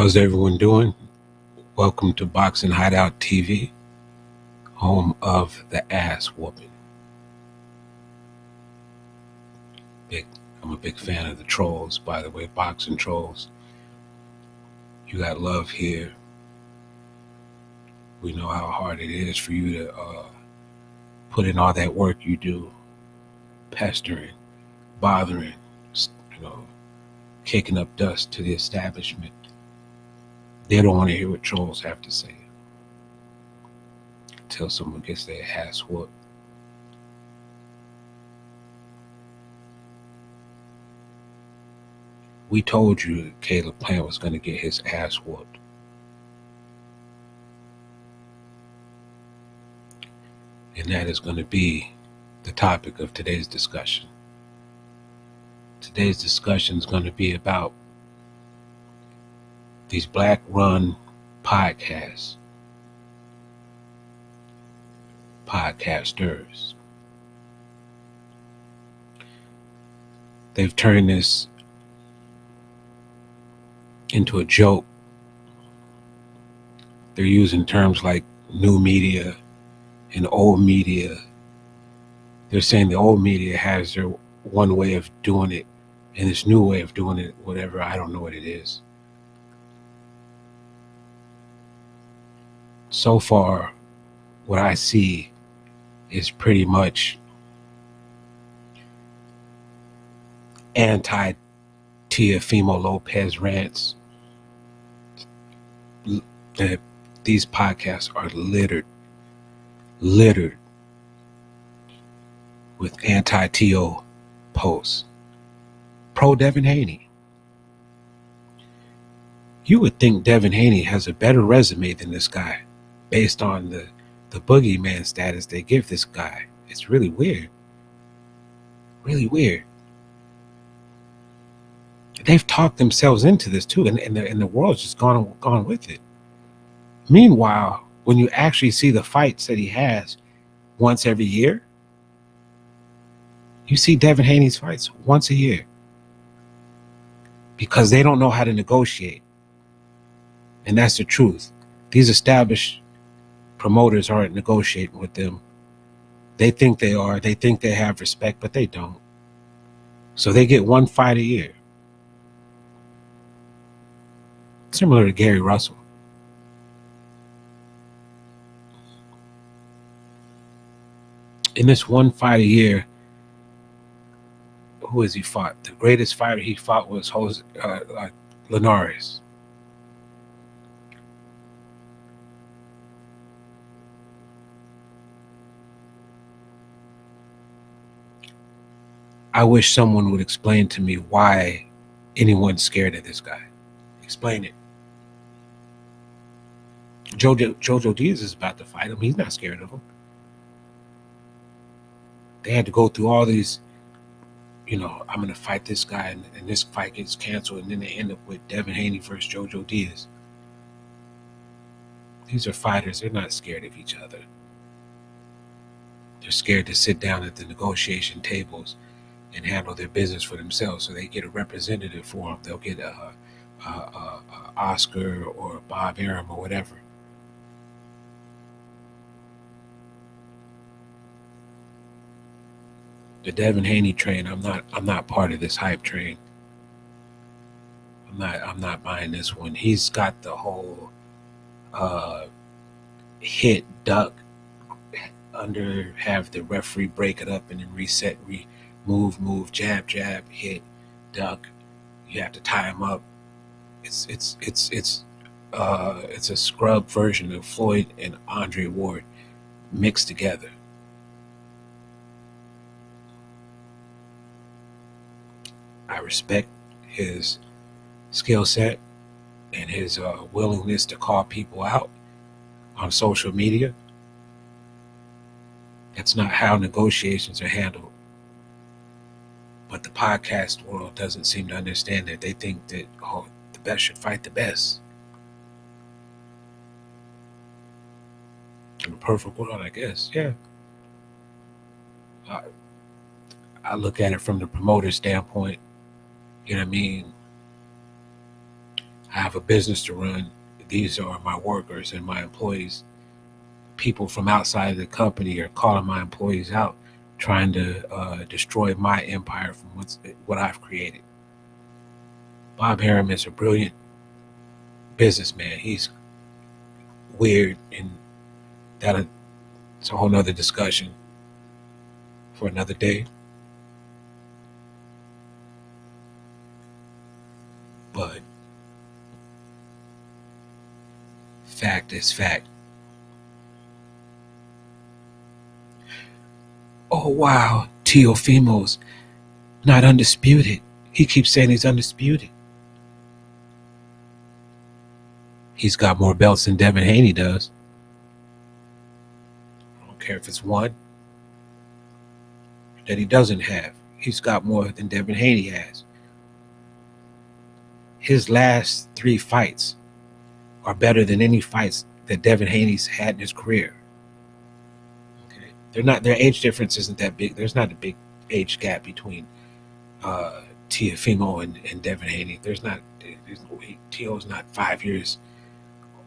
How's everyone doing? Welcome to Boxing Hideout TV, home of the ass whooping. I'm a big fan of the trolls, by the way, boxing trolls. You got love here. We know how hard it is for you to put in all that work you do, pestering, bothering, kicking up dust to the establishment. They don't want to hear what trolls have to say until someone gets their ass whooped. We told you that Caleb Plant was going to get his ass whooped. And that is going to be the topic of today's discussion. Today's discussion is going to be about these black-run podcasters. They've turned this into a joke. They're using terms like new media and old media. They're saying the old media has their one way of doing it and this new way of doing it, whatever. I don't know what it is. So far, what I see is pretty much anti-Teofimo Lopez rants. These podcasts are littered with anti-Teo posts. Pro Devin Haney. You would think Devin Haney has a better resume than this guy based on the boogeyman status they give this guy. It's really weird. Really weird. They've talked themselves into this too, and the world's just gone with it. Meanwhile, when you actually see the fights that he has once every year, you see Devin Haney's fights once a year because they don't know how to negotiate. And that's the truth. These established promoters aren't negotiating with them. They think they are. They think they have respect, but they don't. So they get one fight a year. Similar to Gary Russell. In this one fight a year, who has he fought? The greatest fighter he fought was Linares. I wish someone would explain to me why anyone's scared of this guy. Explain it. Jojo Diaz is about to fight him. He's not scared of him. They had to go through all these, I'm going to fight this guy, and this fight gets canceled, and then they end up with Devin Haney versus Jojo Diaz. These are fighters. They're not scared of each other. They're scared to sit down at the negotiation tables and handle their business for themselves. So they get a representative for them. They'll get a Oscar or Bob Arum or whatever. The Devin Haney train, I'm not part of this hype train. I'm not buying this one. He's got the whole hit, duck, have the referee break it up and then reset, move, jab, hit, duck. You have to tie him up. It's a scrub version of Floyd and Andre Ward mixed together. I respect his skill set and his willingness to call people out on social media. That's not how negotiations are handled. But the podcast world doesn't seem to understand that. They think that, the best should fight the best. In a perfect world, I guess, yeah. I look at it from the promoter standpoint. You know what I mean? I have a business to run. These are my workers and my employees. People from outside of the company are calling my employees out, trying to destroy my empire from what I've created. Bob Arum is a brilliant businessman. He's weird, and it's a whole nother discussion for another day. But fact is fact. Oh wow, Teofimo's not undisputed. He keeps saying he's undisputed. He's got more belts than Devin Haney does. I don't care if it's one that he doesn't have. He's got more than Devin Haney has. His last 3 fights are better than any fights that Devin Haney's had in his career. Okay, their age difference isn't that big. There's not a big age gap between Teofimo and Devin Haney. Teo's not 5 years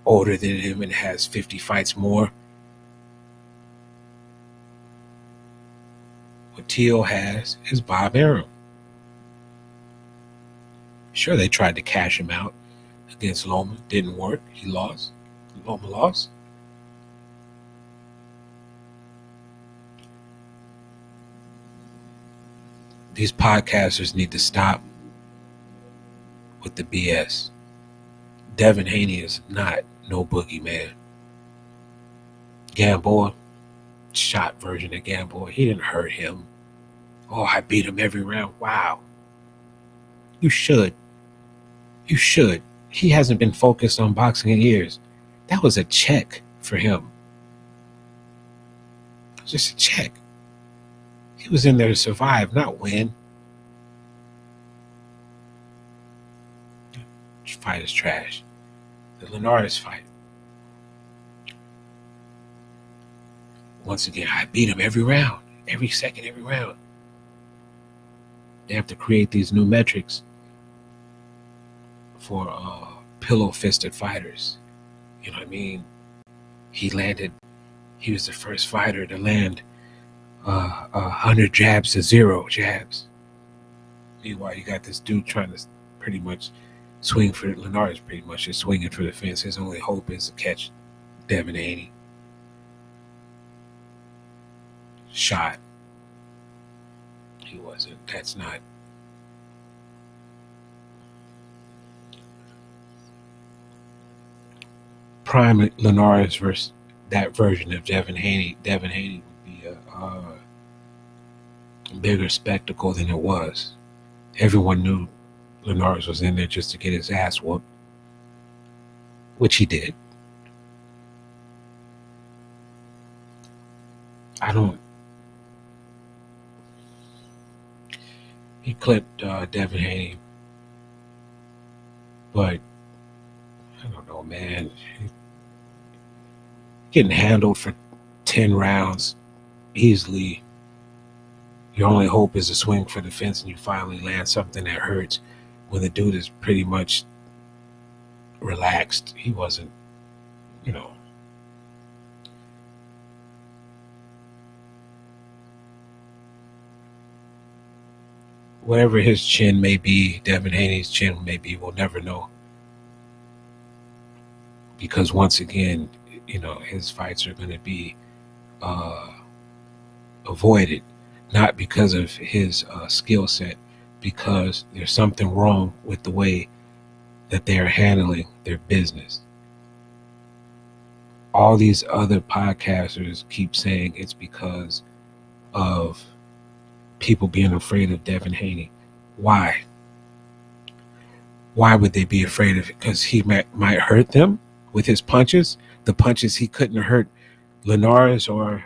older than him and has 50 fights more. What Teo has is Bob Arum. Sure, they tried to cash him out against Loma. Didn't work. He lost. Loma lost. These podcasters need to stop with the BS. Devin Haney is not no boogeyman. Gamboa, shot version of Gamboa. He didn't hurt him. Oh, I beat him every round. Wow. You should. You should. He hasn't been focused on boxing in years. That was a check for him. It was just a check. He was in there to survive, not win. This fight is trash. The Linares fight. Once again, I beat him every round. Every second, every round. They have to create these new metrics for pillow-fisted fighters. You know what I mean? He was the first fighter to land 100 jabs to 0 jabs. Meanwhile, you got this dude trying to pretty much swing for Linares, pretty much just swinging for the fence. His only hope is to catch Devin Haney. Shot. He wasn't. That's not. Prime Linares versus that version of Devin Haney. Devin Haney would be a bigger spectacle than it was. Everyone knew Linares was in there just to get his ass whooped, which he did. He clipped Devin Haney, but I don't know, man. Getting handled for 10 rounds easily. Your only hope is to swing for the fence and you finally land something that hurts when the dude is pretty much relaxed. He wasn't, whatever his chin may be, Devin Haney's chin may be, we'll never know. Because once again, his fights are going to be avoided, not because of his skill set, because there's something wrong with the way that they are handling their business. All these other podcasters keep saying it's because of people being afraid of Devin Haney. Why? Why would they be afraid of it? Because he might hurt them with his punches, the punches he couldn't hurt Linares or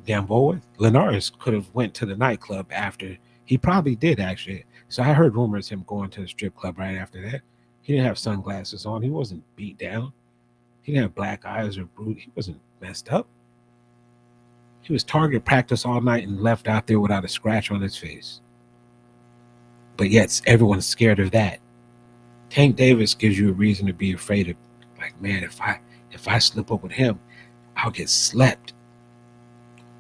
Gamboa. Linares could have went to the nightclub after. He probably did, actually. So I heard rumors of him going to the strip club right after that. He didn't have sunglasses on. He wasn't beat down. He didn't have black eyes or brood. He wasn't messed up. He was target practice all night and left out there without a scratch on his face. But yet everyone's scared of that. Tank Davis gives you a reason to be afraid of, like, man, if I slip up with him, I'll get slept.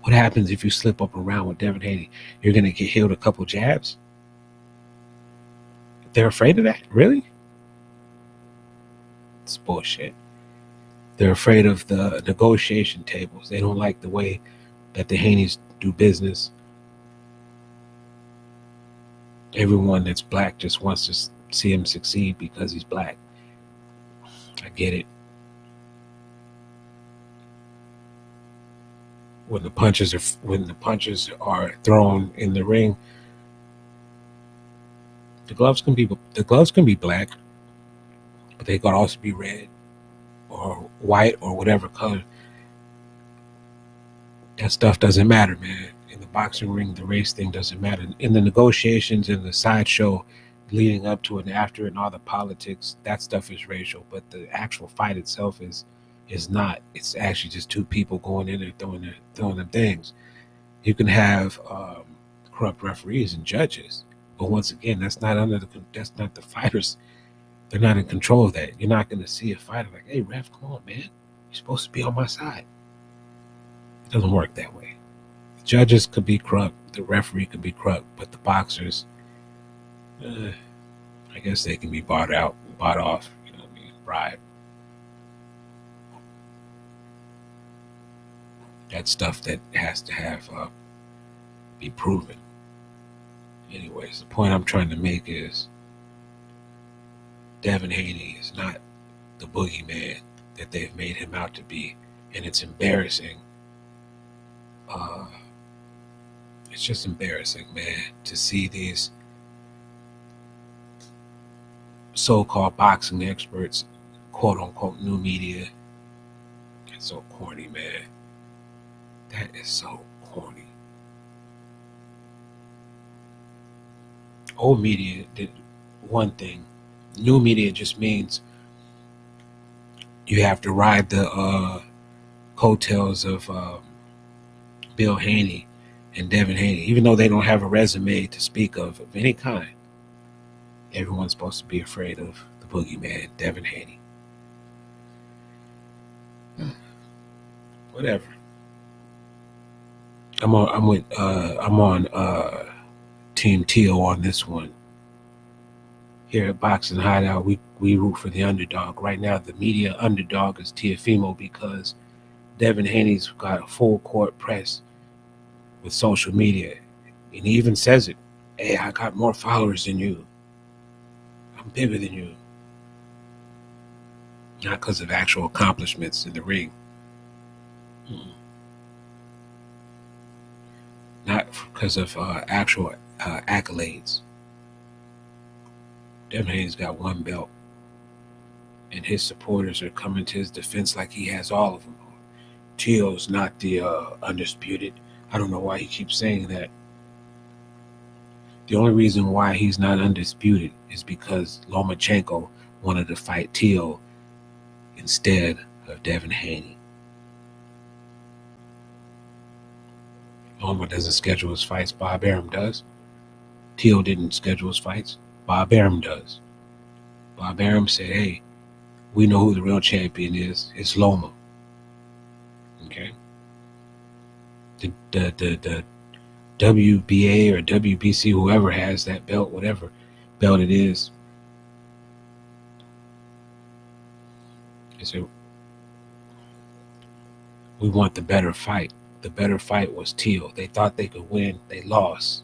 What happens if you slip up around with Devin Haney? You're gonna get hit with a couple jabs? They're afraid of that? Really? It's bullshit. They're afraid of the negotiation tables. They don't like the way that the Haneys do business. Everyone that's black just wants to see him succeed because he's black. I get it. When the punches are thrown in the ring, the gloves can be black, but they could also be red or white or whatever color. That stuff doesn't matter, man. In the boxing ring, the race thing doesn't matter. In the negotiations, in the sideshow leading up to and after, and all the politics, that stuff is racial. But the actual fight itself is not. It's actually just two people going in there throwing them things. You can have corrupt referees and judges, but once again, that's not the fighters. They're not in control of that. You're not going to see a fighter like, "Hey, ref, come on, man. You're supposed to be on my side." It doesn't work that way. The judges could be corrupt, the referee could be corrupt, but the boxers, I guess they can be bought off. You know what I mean? Bribed. That's stuff that has to be proven. Anyways, the point I'm trying to make is Devin Haney is not the boogeyman that they've made him out to be, and it's embarrassing. It's just embarrassing, man, to see these so-called boxing experts, quote-unquote new media. It's so corny, man. That is so corny. Old media did one thing. New media just means you have to ride the coattails of Bill Haney and Devin Haney, even though they don't have a resume to speak of any kind. Everyone's supposed to be afraid of the boogeyman, Devin Haney. Whatever. I'm on Team Teal on this one. Here at Boxing Hideout, we root for the underdog. Right now, the media underdog is Teofimo because Devin Haney's got a full court press with social media. And he even says it. Hey, I got more followers than you. I'm bigger than you. Not because of actual accomplishments in the ring. Not because of actual accolades. Devin Haney's got one belt. And his supporters are coming to his defense like he has all of them. Teal's not the undisputed. I don't know why he keeps saying that. The only reason why he's not undisputed is because Lomachenko wanted to fight Teal instead of Devin Haney. Loma doesn't schedule his fights. Bob Arum does. Teal didn't schedule his fights. Bob Arum does. Bob Arum said, hey, we know who the real champion is. It's Loma. Okay? The WBA or WBC, whoever has that belt, whatever belt it is, they said, we want the better fight. The better fight was Teal. They thought they could win. They lost.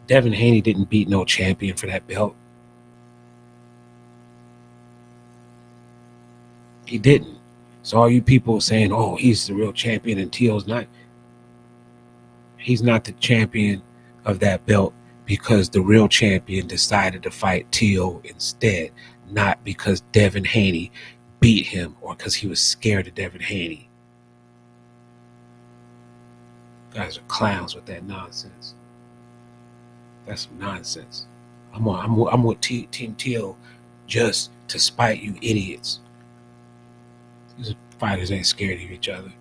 Devin Haney didn't beat no champion for that belt. He didn't. So all you people saying, oh, he's the real champion and Teal's not. He's not the champion of that belt because the real champion decided to fight Teal instead, not because Devin Haney beat him or because he was scared of Devin Haney. You guys are clowns with that nonsense. That's some nonsense. I'm with Team Teal just to spite you idiots. These fighters ain't scared of each other.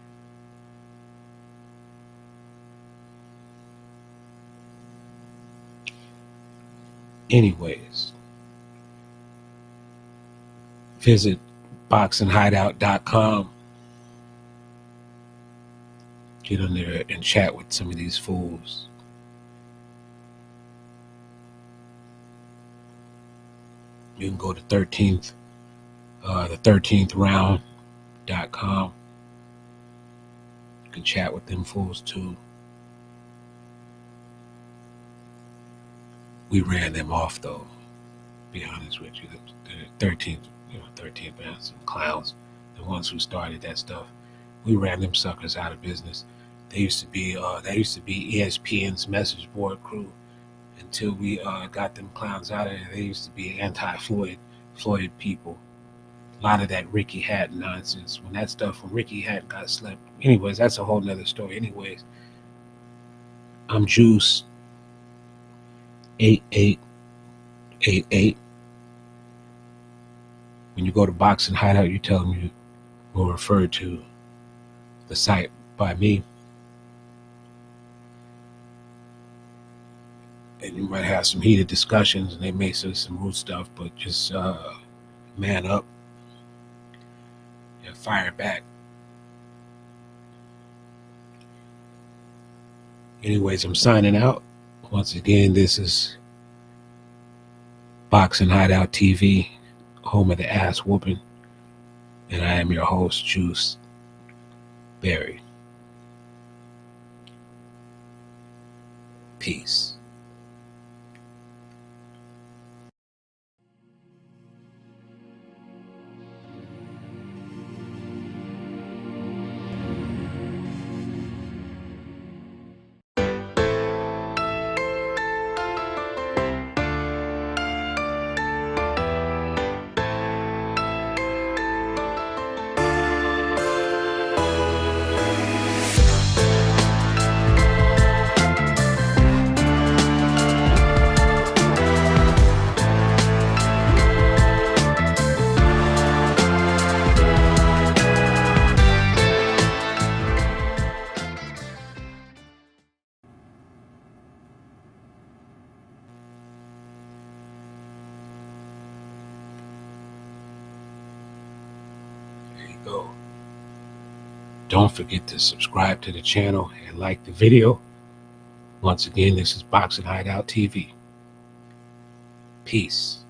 Anyways, Visit boxinghideout.com. Get on there and chat with some of these fools. You can go to the 13thround.com. You can chat with them fools too. We ran them off though, to be honest with you. The 13th man, some clowns, the ones who started that stuff. We ran them suckers out of business. They used to be ESPN's message board crew until we got them clowns out of there. They used to be anti-Floyd people. A lot of that Ricky Hatton nonsense. When Ricky Hatton got slept. Anyways, that's a whole nother story. Anyways, I'm Juice 8888. When you go to Boxing Hideout, you tell them you will refer to the site by me. And you might have some heated discussions, and they may say some rude stuff, but just man up and fire back. Anyways, I'm signing out. Once again, this is Boxing Hideout TV, home of the ass whooping, and I am your host, Juice Berry. Peace. Go. Don't forget to subscribe to the channel and like the video. Once again, this is Boxing Hideout TV. Peace.